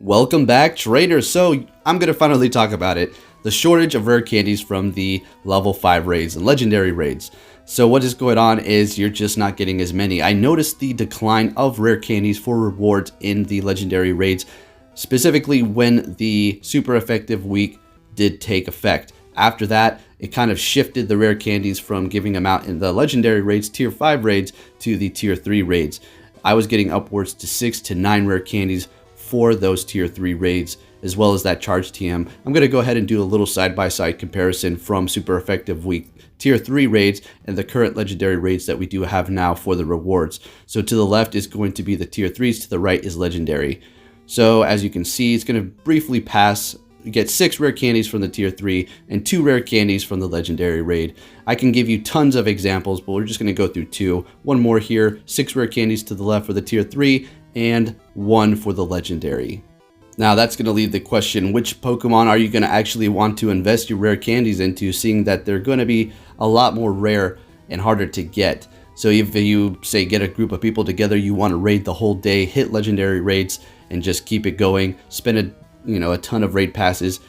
Welcome back, traders. So I'm going to finally talk about it. The shortage of rare candies from the level 5 raids and legendary raids. So what is going on is you're just not getting as many. I noticed the decline of rare candies for rewards in the legendary raids, specifically when the super effective week did take effect. After that, it kind of shifted the rare candies from giving them out in the legendary raids, tier 5 raids, to the tier 3 raids. I was getting upwards to 6 to 9 rare candies for those tier 3 raids, as well as that charge TM. I'm going to go ahead and do a little side-by-side comparison from super effective week tier 3 raids and the current legendary raids that we do have now for the rewards. So to the left is going to be the tier 3s, to the right is legendary. So as you can see, it's going to briefly pass. You get 6 rare candies from the tier 3 and 2 rare candies from the legendary raid. I can give you tons of examples, but we're just going to go through 2. One more here, 6 rare candies to the left for the tier 3 and 1 for the legendary. Now that's going to leave the question, which Pokemon are you going to actually want to invest your rare candies into, seeing that they're going to be a lot more rare and harder to get. So if you say get a group of people together, you want to raid the whole day, hit legendary raids and just keep it going, spend a ton of raid passes,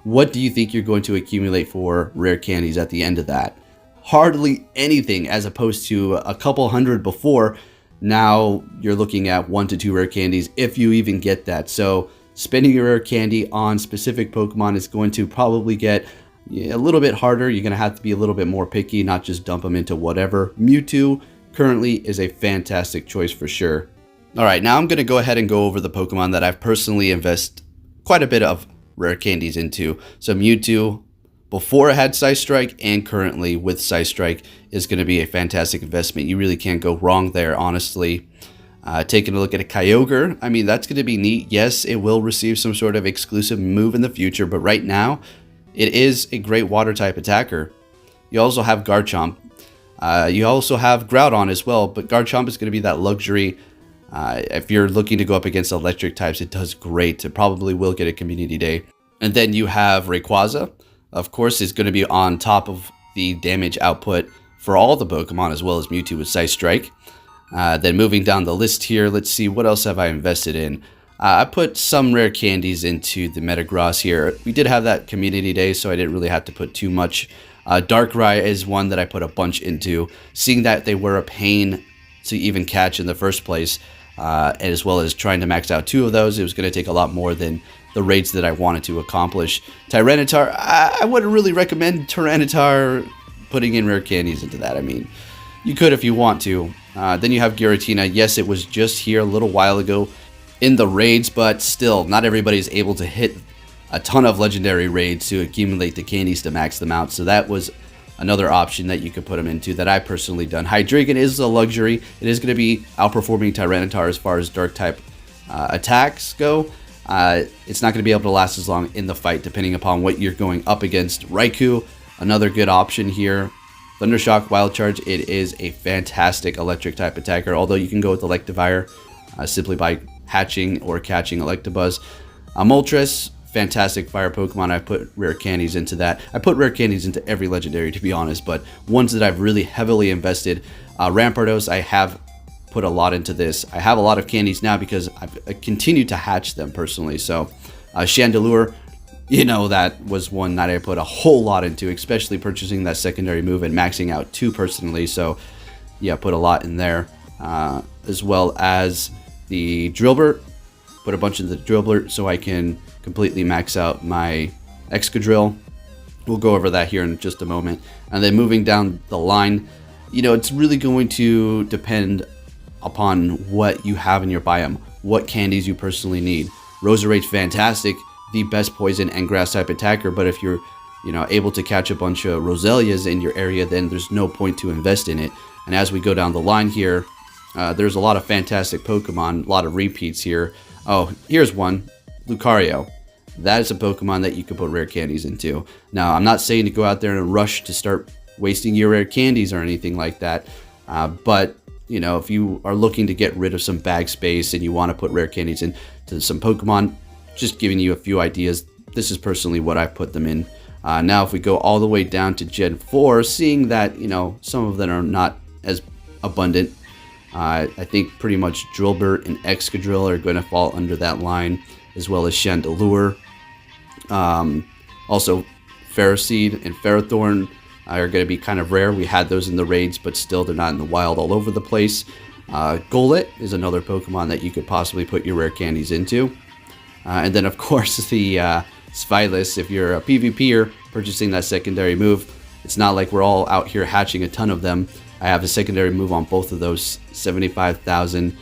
what do you think you're going to accumulate for rare candies at the end of that? Hardly anything, as opposed to a couple hundred before. Now you're looking at 1 to 2 rare candies if you even get that. So spending your rare candy on specific Pokemon is going to probably get a little bit harder. You're going to have to be a little bit more picky, not just dump them into whatever. Mewtwo currently is a fantastic choice for sure. Alright, now I'm going to go ahead and go over the Pokemon that I've personally invested quite a bit of rare candies into. So Mewtwo, before it had Psystrike and currently with Psystrike, is going to be a fantastic investment. You really can't go wrong there, honestly. Taking a look at a Kyogre, I mean, that's going to be neat. Yes, it will receive some sort of exclusive move in the future, but right now, it is a great water type attacker. You also have Garchomp. You also have Groudon as well, but Garchomp is going to be that luxury. If you're looking to go up against electric types, it does great. It probably will get a community day. And then you have Rayquaza. Of course, it's going to be on top of the damage output for all the Pokemon, as well as Mewtwo with Psystrike. Then moving down the list here, let's see, what else have I invested in? I put some rare candies into the Metagross here. We did have that community day, so I didn't really have to put too much. Darkrai is one that I put a bunch into. Seeing that they were a pain to even catch in the first place, as well as trying to max out 2 of those, it was going to take a lot more than the raids that I wanted to accomplish. Tyranitar, I wouldn't really recommend Tyranitar putting in rare candies into that. I mean, you could if you want to. Then you have Giratina. Yes, it was just here a little while ago in the raids, but still, not everybody's able to hit a ton of legendary raids to accumulate the candies to max them out. So that was another option that you could put them into that I personally done. Hydreigon is a luxury. It is going to be outperforming Tyranitar as far as dark type attacks go. It's not going to be able to last as long in the fight, depending upon what you're going up against. Raikou, another good option here. Thundershock, Wild Charge, it is a fantastic electric type attacker, although you can go with Electivire simply by hatching or catching Electabuzz. Moltres, fantastic fire Pokemon. I put rare candies into that. I put rare candies into every legendary, to be honest, but ones that I've really heavily invested. Rampardos, I have put a lot into this. I have a lot of candies now because I've continued to hatch them personally. So Chandelure, that was one that I put a whole lot into, especially purchasing that secondary move and maxing out 2 personally. So yeah, put a lot in there, as well as the Drillburt. Put a bunch in the Drillburt so I can completely max out my Excadrill. We'll go over that here in just a moment. And then moving down the line, it's really going to depend upon what you have in your biome, what candies you personally need. Roserade's fantastic, the best poison and grass type attacker, but if you're able to catch a bunch of Roselias in your area, then there's no point to invest in it. And as we go down the line here, there's a lot of fantastic Pokemon, a lot of repeats here. Oh, here's one, Lucario. That is a Pokemon that you can put rare candies into. Now, I'm not saying to go out there and rush to start wasting your rare candies or anything like that, but if you are looking to get rid of some bag space and you want to put rare candies into some Pokemon, just giving you a few ideas, this is personally what I put them in. Now, if we go all the way down to Gen 4, seeing that, some of them are not as abundant, I think pretty much Drillburt and Excadrill are going to fall under that line, as well as Chandelure. Also, Ferroseed and Ferrothorn are going to be kind of rare. We had those in the raids, but still they're not in the wild all over the place. Golett is another Pokemon that you could possibly put your rare candies into. And then, of course, the Spylus. If you're a PvPer purchasing that secondary move, it's not like we're all out here hatching a ton of them. I have a secondary move on both of those, 75,000.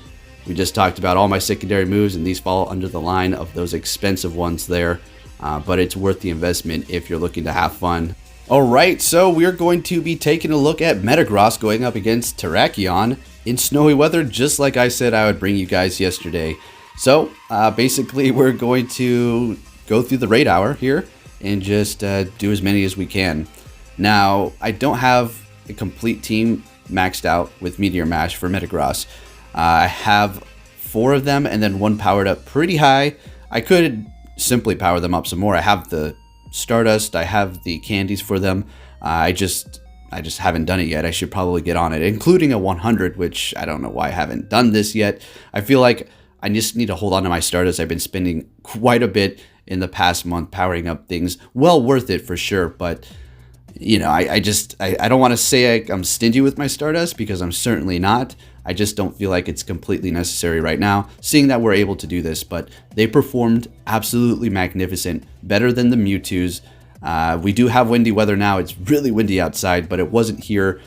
We just talked about all my secondary moves, and these fall under the line of those expensive ones there. But it's worth the investment if you're looking to have fun. Alright, so we're going to be taking a look at Metagross going up against Terrakion in snowy weather, just like I said I would bring you guys yesterday. So, basically we're going to go through the raid hour here and just do as many as we can. Now, I don't have a complete team maxed out with Meteor Mash for Metagross. I have 4 of them and then 1 powered up pretty high. I could simply power them up some more. I have the Stardust, I have the candies for them. I just haven't done it yet. I should probably get on it, including a 100, which I don't know why I haven't done this yet. I feel like I just need to hold on to my Stardust. I've been spending quite a bit in the past month powering up things. Well worth it for sure, but you know, I don't want to say I'm stingy with my Stardust, because I'm certainly not. I just don't feel like it's completely necessary right now, seeing that we're able to do this. But they performed absolutely magnificent, better than the Mewtwo's. We do have windy weather now. It's really windy outside, but it wasn't here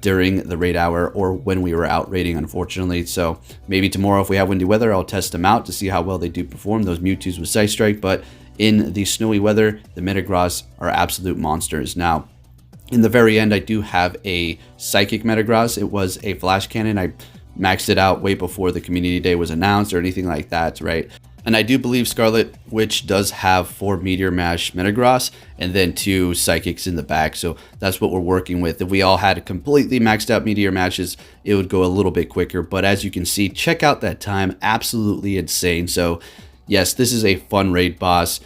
during the raid hour or when we were out raiding, unfortunately. So maybe tomorrow, if we have windy weather, I'll test them out to see how well they do perform, those Mewtwo's with Psy Strike. But in the snowy weather, the Metagross are absolute monsters. Now, in the very end, I do have a Psychic Metagross. It was a Flash Cannon. I maxed it out way before the Community Day was announced or anything like that, right? And I do believe Scarlet Witch does have 4 Meteor Mash Metagross and then 2 Psychics in the back. So that's what we're working with. If we all had completely maxed out Meteor Mashes, it would go a little bit quicker. But as you can see, check out that time. Absolutely insane. So yes, this is a fun raid boss.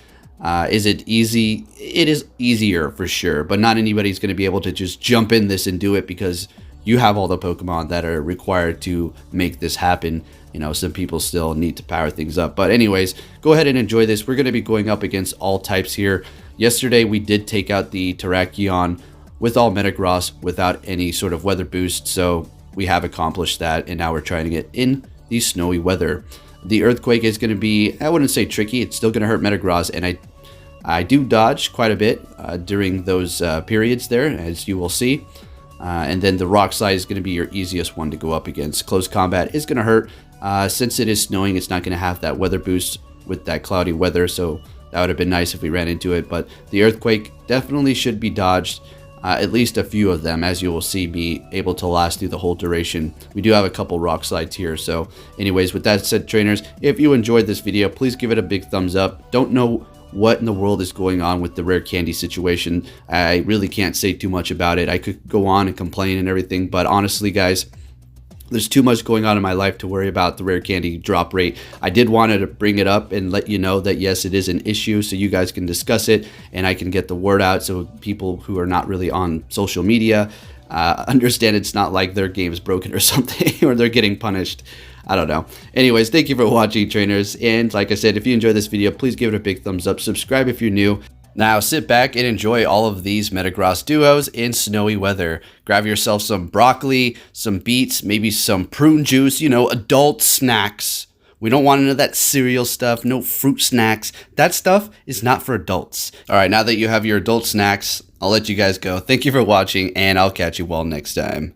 Is it easy? It is easier for sure, but not anybody's going to be able to just jump in this and do it, because you have all the Pokemon that are required to make this happen. You know, some people still need to power things up. But anyways, go ahead and enjoy this. We're going to be going up against all types here. Yesterday, we did take out the Terrakion with all Metagross without any sort of weather boost. So we have accomplished that, and now we're trying to get in the snowy weather. The Earthquake is going to be, I wouldn't say tricky. It's still going to hurt Metagross, and I do dodge quite a bit during those periods there, as you will see. And then the Rock Slide is going to be your easiest one to go up against. Close Combat is going to hurt. Since it is snowing, it's not going to have that weather boost with that cloudy weather, so that would have been nice if we ran into it. But the Earthquake definitely should be dodged. At least a few of them, as you will see, be able to last through the whole duration. We do have a couple Rock Slides here. So anyways, with that said, trainers, if you enjoyed this video, please give it a big thumbs up. Don't know what in the world is going on with the rare candy situation. I really can't say too much about it. I could go on and complain and everything, but honestly, guys, there's too much going on in my life to worry about the rare candy drop rate. I did want to bring it up and let you know that yes, it is an issue, so you guys can discuss it and I can get the word out so people who are not really on social media understand it's not like their game is broken or something or they're getting punished. I don't know. Anyways, thank you for watching, trainers. And like I said, if you enjoyed this video, please give it a big thumbs up. Subscribe if you're new. Now sit back and enjoy all of these Metagross duos in snowy weather. Grab yourself some broccoli, some beets, maybe some prune juice, you know, adult snacks. We don't want none of that cereal stuff, no fruit snacks. That stuff is not for adults. All right, now that you have your adult snacks, I'll let you guys go. Thank you for watching, and I'll catch you all next time.